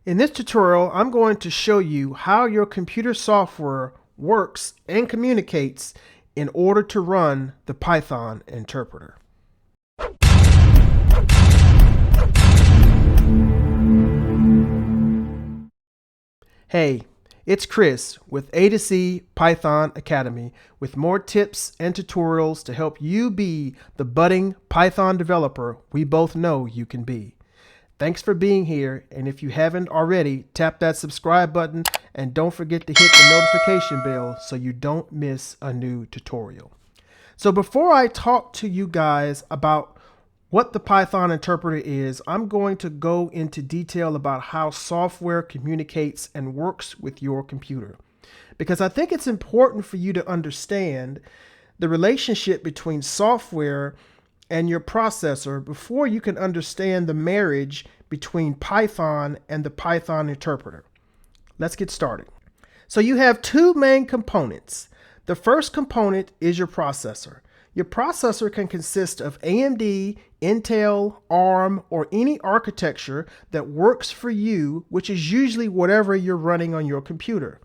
In this tutorial, I'm going to show you how your computer software works and communicates in order to run the Python interpreter. Hey, it's Chris with A to C Python Academy with more tips and tutorials to help you be the budding Python developer we both know you can be. Thanks for being here, and if you haven't already, tap that subscribe button and don't forget to hit the notification bell so you don't miss a new tutorial. So before I talk to you guys about what the Python interpreter is, I'm going to go into detail about how software communicates and works with your computer, because I think it's important for you to understand the relationship between software and your processor before you can understand the marriage between Python and the Python interpreter. Let's get started. So you have two main components. The first component is your processor. Your processor can consist of AMD, Intel, ARM, or any architecture that works for you, which is usually whatever you're running on your computer.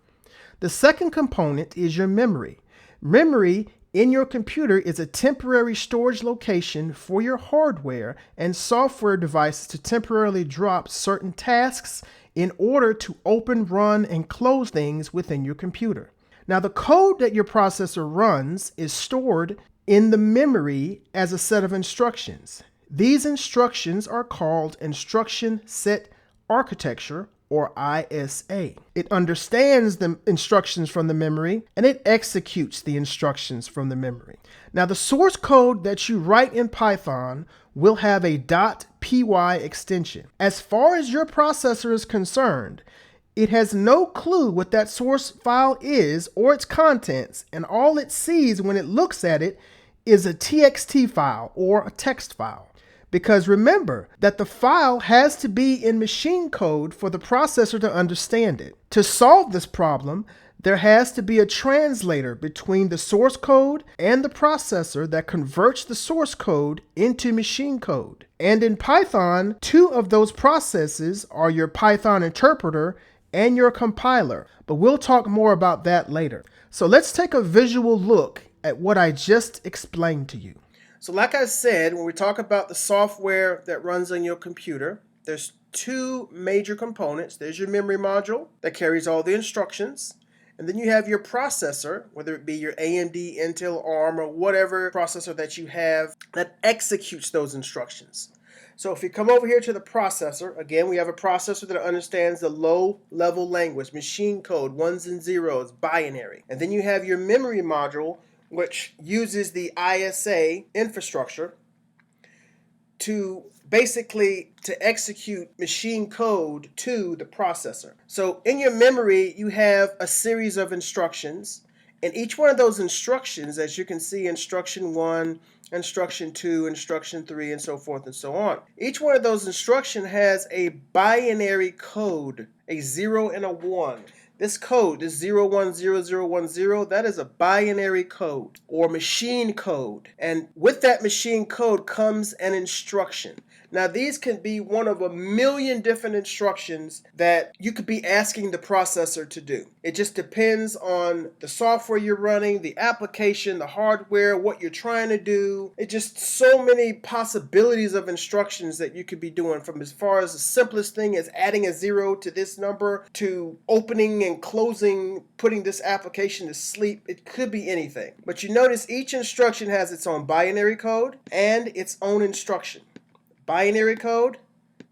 The second component is your memory. Memory in your computer is a temporary storage location for your hardware and software devices to temporarily drop certain tasks in order to open, run, and close things within your computer. Now, the code that your processor runs is stored in the memory as a set of instructions. These instructions are called Instruction Set Architecture, or ISA. It understands the instructions from the memory and it executes the instructions from the memory. Now, the source code that you write in Python will have a .py extension. As far as your processor is concerned, it has no clue what that source file is or its contents, and all it sees when it looks at it is a TXT file or a text file. Because remember that the file has to be in machine code for the processor to understand it. To solve this problem, there has to be a translator between the source code and the processor that converts the source code into machine code. And in Python, two of those processes are your Python interpreter and your compiler. But we'll talk more about that later. So let's take a visual look at what I just explained to you. So like I said, when we talk about the software that runs on your computer, there's two major components. There's your memory module that carries all the instructions. And then you have your processor, whether it be your AMD, Intel, ARM, or whatever processor that you have that executes those instructions. So if you come over here to the processor, again, we have a processor that understands the low-level language, machine code, ones and zeros, binary. And then you have your memory module, which uses the ISA infrastructure to basically execute machine code to the processor. So in your memory, you have a series of instructions, and each one of those instructions, as you can see, instruction 1, instruction 2, instruction 3, and so forth and so on. Each one of those instructions has a binary code, a 0 and a 1. This code, this 010010, that is a binary code or machine code. And with that machine code comes an instruction. Now, these can be one of a million different instructions that you could be asking the processor to do. It just depends on the software you're running, the application, the hardware, what you're trying to do. It's just so many possibilities of instructions that you could be doing, from as far as the simplest thing as adding a 0 to this number to opening and closing, putting this application to sleep. It could be anything. But you notice each instruction has its own binary code and its own instruction. Binary code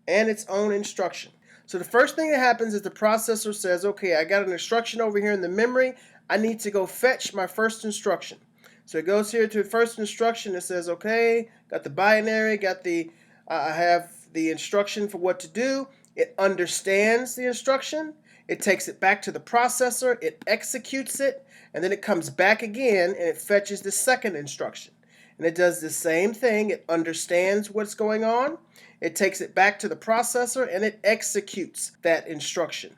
and its own instruction. So the first thing that happens is the processor says, okay, I got an instruction over here in the memory. I need to go fetch my first instruction. So it goes here to the first instruction. It says, okay, got the binary, got the, I have the instruction for what to do. It understands the instruction. It takes it back to the processor. It executes it. And then it comes back again and it fetches the second instruction. And it does the same thing. It understands what's going on. It takes it back to the processor and it executes that instruction.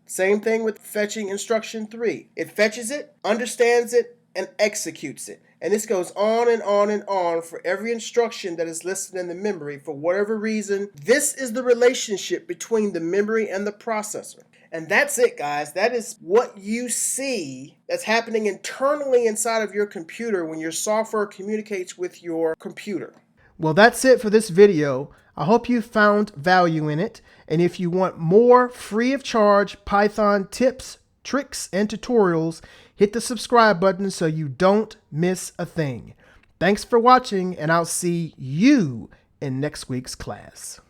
Same thing with fetching instruction 3. It fetches it, understands it, and executes it. And this goes on and on and on for every instruction that is listed in the memory. For whatever reason, this is the relationship between the memory and the processor. And that's it, guys. That is what you see that's happening internally inside of your computer when your software communicates with your computer. Well, that's it for this video. I hope you found value in it. And if you want more free of charge Python tips, tricks, and tutorials, hit the subscribe button so you don't miss a thing. Thanks for watching, and I'll see you in next week's class.